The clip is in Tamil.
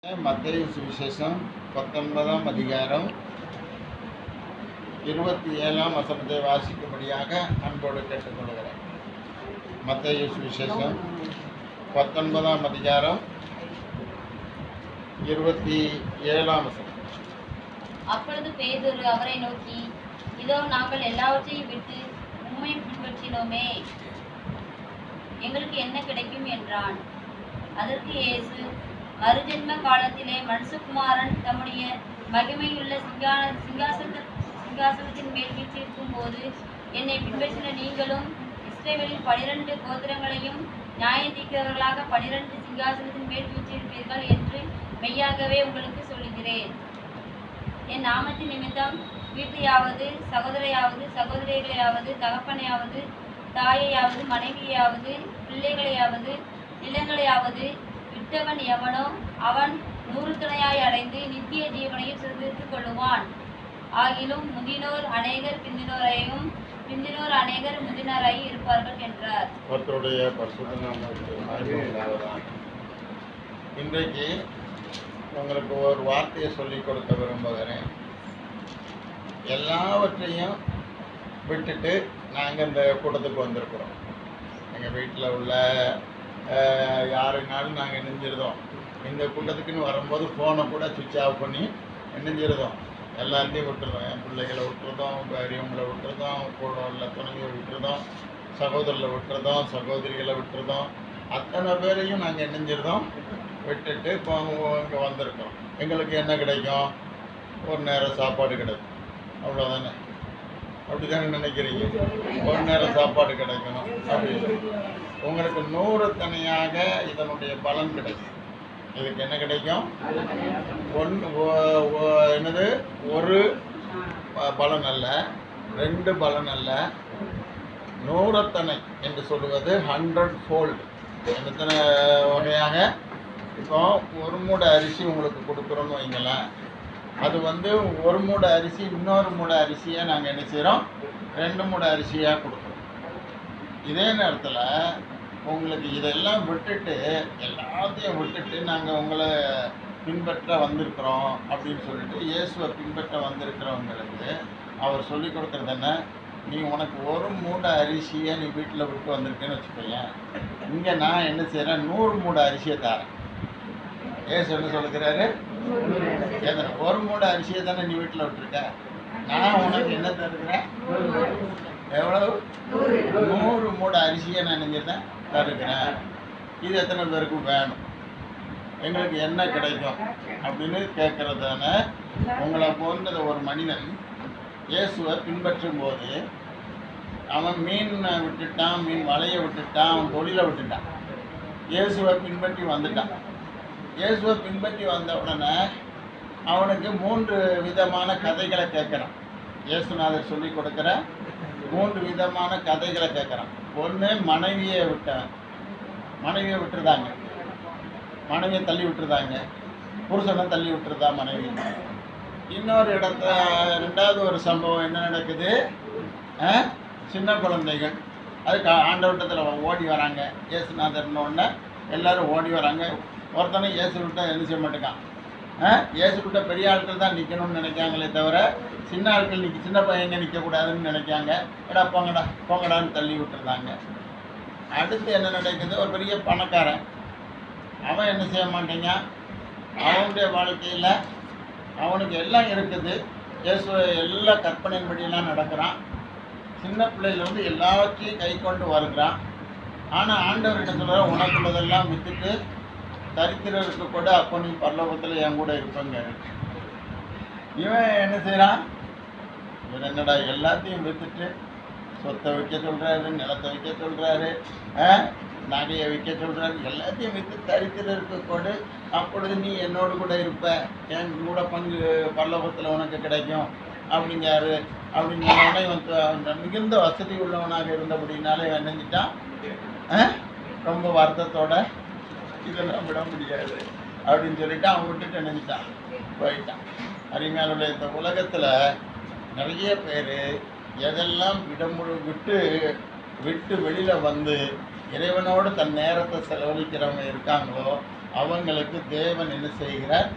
மத்தேயு சுவிசேஷம் 19ஆம் அதிகாரம் 27ஆம் வசனத்தை வாசிக்கும்படியாக அன்போடு கேட்டுக்கொள்கிறேன். மத்தேயு சுவிசேஷம் 19ஆம் அதிகாரம் 27ஆம் வசனம். அப்பொழுது பேதுரு அவரை நோக்கி, இதோ நாங்கள் எல்லாவற்றையும் விட்டு உம்மை பின்பற்றினோமே, எங்களுக்கு என்ன கிடைக்கும் என்றான். அதற்கு இயேசு, மறுஜென்ம காலத்திலே மனுஷகுமாரன் தம்முடைய மகிமையுள்ள சிங்காசனத்தின் மேல் வீற்றிருக்கும் போது என்னை பின்பற்றின நீங்களும் இஸ்ரவேலின் 12 கோத்திரங்களையும் நியாயந்தீர்க்கிறவர்களாக 12 சிங்காசனத்தின் மேல் வீற்றிருப்பீர்கள் என்று மெய்யாகவே உங்களுக்கு சொல்லுகிறேன். என் நாமத்தின் நிமித்தம் வீட்டையாவது சகோதரையாவது சகோதரிகளையாவது தகப்பனையாவது தாயையாவது மனைவியாவது பிள்ளைகளையாவது நிலங்களையாவது விட்டவன் எவனோ அவன் 100 துணையாய் அடைந்து நித்திய ஜீவனையும் சுதந்திரித்துக் கொள்ளுவான். ஆகிலும் முந்தினோர் அநேகர் பிந்தினோரையும் பிந்தினோர் அநேகர் முந்தினராயும் இருப்பார்கள் என்றார். கர்த்தருடைய பரிசுத்த நாமத்துக்கு மகிமை உண்டாவதாக. இன்றைக்கு உங்களுக்கு ஒரு வார்த்தையை சொல்லிக் கொடுக்க விரும்புகிறேன். எல்லாவற்றையும் விட்டுட்டு நாங்கள் இந்த கூட்டத்துக்கு வந்திருக்கிறோம். எங்கள் வீட்டில் உள்ள யாருனாலும் நாங்கள் நெஞ்சிருந்தோம். இந்த கூட்டத்துக்குன்னு வரும்போது ஃபோனை கூட சுவிட்ச் ஆஃப் பண்ணி நெஞ்சிருந்தோம். எல்லாத்தையும் விட்டுருந்தோம். என் பிள்ளைகளை விட்டுருந்தோம், பெரியவங்களை விட்டுருந்தோம், கூட உள்ள துணையை விட்டுருந்தோம், சகோதரில் விட்டுருந்தோம், சகோதரிகளை விட்டுருந்தோம். அத்தனை பேரையும் நாங்கள் இணைஞ்சிருந்தோம். விட்டுட்டு இப்போ இங்கே வந்திருக்கோம். எங்களுக்கு என்ன கிடைக்கும்? ஒரு நேரம் சாப்பாடு கிடைக்கும், அவ்வளோதானே. அப்படி தானே நினைக்கிறீங்க? ஒரு நேரம் சாப்பாடு கிடைக்கணும் அப்படின்னு. உங்களுக்கு 100 தனியாக இதனுடைய பலன் கிடைக்கும். இதுக்கு என்ன கிடைக்கும்? என்னது? ஒரு பலன் அல்ல, 2 பலன் அல்ல, 100 தனை என்று சொல்லுவது 100-fold. எத்தனை வகையாக? இப்போ ஒரு மூடை அரிசி உங்களுக்கு கொடுக்குறோன்னு வைங்களேன். அது ஒரு மூடை அரிசி இன்னொரு மூடை அரிசியை நாங்கள் என்ன செய்கிறோம்? 2 மூடை அரிசியாக கொடுக்குறோம். இதே நேரத்தில் உங்களுக்கு இதெல்லாம் விட்டுட்டு எல்லாத்தையும் விட்டுட்டு நாங்கள் உங்களை பின்பற்ற வந்திருக்கிறோம் அப்படின்னு சொல்லிட்டு இயேசுவை பின்பற்ற வந்திருக்கிறவங்களுக்கு அவர் சொல்லிக் கொடுக்குறது என்ன? நீ உனக்கு ஒரு மூடை அரிசியை நீ வீட்டில் விட்டு வந்திருக்கேன்னு வச்சுக்கோங்க. இங்கே நான் என்ன செய்கிறேன்? 100 மூடை அரிசியை தரேன். ஏசு என்ன சொல்லுகிறாரு? ஒரு மூடை அரிசியை தானே நீ வீட்டில் விட்டுருக்க. நான் உனக்கு என்ன தருகிறேன்? எவ்வளவு? 100 மூடை அரிசியை நான் நினைஞ்சிருந்தேன் தருகிறேன். இது எத்தனை பேருக்கு வேணும்? எங்களுக்கு என்ன கிடைக்கும் அப்படின்னு கேட்கறது தானே. உங்களை போன்ற ஒரு மனிதன் இயேசுவை பின்பற்றும் போது அவன் மீன் விட்டுட்டான், மீன் வலையை விட்டுட்டான், அவன் தொழிலை விட்டுட்டான், இயேசுவை பின்பற்றி வந்துட்டான். இயேசுவை பின்பற்றி வந்த உடனே அவனுக்கு 3 விதமான கதைகளை கேட்குறான். இயேசுநாதர் சொல்லி கொடுக்குற 3 விதமான கதைகளை கேட்குறான். ஒன்று, மனைவியை விட்டுருந்தாங்க, மனைவியை தள்ளி விட்டுருந்தாங்க, புருஷனை தள்ளி விட்டுருதா மனைவி. இன்னொரு இடத்துல 2வது ஒரு சம்பவம் என்ன நடக்குது? சின்ன குழந்தைகள் அதுக்கு ஆண்டவட்டத்தில் ஓடி வராங்க. இயேசுநாதர்னு ஒன்று எல்லோரும் ஓடி வராங்க. ஒருத்தனை இயேசு விட்டால் என்ன செய்ய மாட்டேங்கான். இயேசு விட்ட பெரிய ஆட்கள் தான் நிற்கணும்னு நினைக்காங்களே தவிர சின்ன ஆட்கள் சின்ன பையங்க நிற்கக்கூடாதுன்னு நினைக்காங்க. எடா போங்கடான்னு தள்ளி விட்டுருந்தாங்க. அடுத்து என்ன நடக்குது? ஒரு பெரிய பணக்காரன், அவன் என்ன செய்ய மாட்டேங்க. அவனுடைய வாழ்க்கையில் அவனுக்கு எல்லாம் இருக்குது. இயேசுவை எல்லா கற்பனையின்படியெல்லாம் நடக்கிறான். சின்ன பிள்ளையிலேருந்து எல்லாத்தையும் கை கொண்டு வருகிறான். ஆனால் ஆண்டவர்கிட்ட சொல்கிற உனக்குள்ளதெல்லாம் விற்றுட்டு தரித்திரருக்கு கூட அப்போ நீ பரலோகத்தில் என் கூட இருப்பங்க. இவன் என்ன செய்கிறான்? இவன் என்னடா எல்லாத்தையும் விற்றுட்டு சொத்தை விற்க சொல்கிறாரு, நிலத்தை விற்க சொல்கிறாரு, நகையை விற்க சொல்கிறாரு, எல்லாத்தையும் விற்று தரித்திரருக்கு கொடு, அப்பொழுது நீ என்னோடு கூட இருப்ப, என் கூட பங்கு பரலோகத்தில் உனக்கு கிடைக்கும் அப்படிங்காரு. அப்படிங்கிறவனே இவன் மிகுந்த வசதி உள்ளவனாக இருந்தபடினால இவன் நினைஞ்சிட்டான். ரொம்ப வருத்தத்தோட இதெல்லாம் விட முடியாது அப்படின்னு சொல்லிட்டு அவன் விட்டுட்டு நினைச்சிட்டான், போயிட்டான். அருமையானவர்களே, இந்த உலகத்தில் நிறைய பேர் எதெல்லாம் விட்டு வெளியில் வந்து இறைவனோடு தன் நேரத்தை செலவழிக்கிறவங்க இருக்காங்களோ அவங்களுக்கு தேவன் என்ன செய்கிறார்?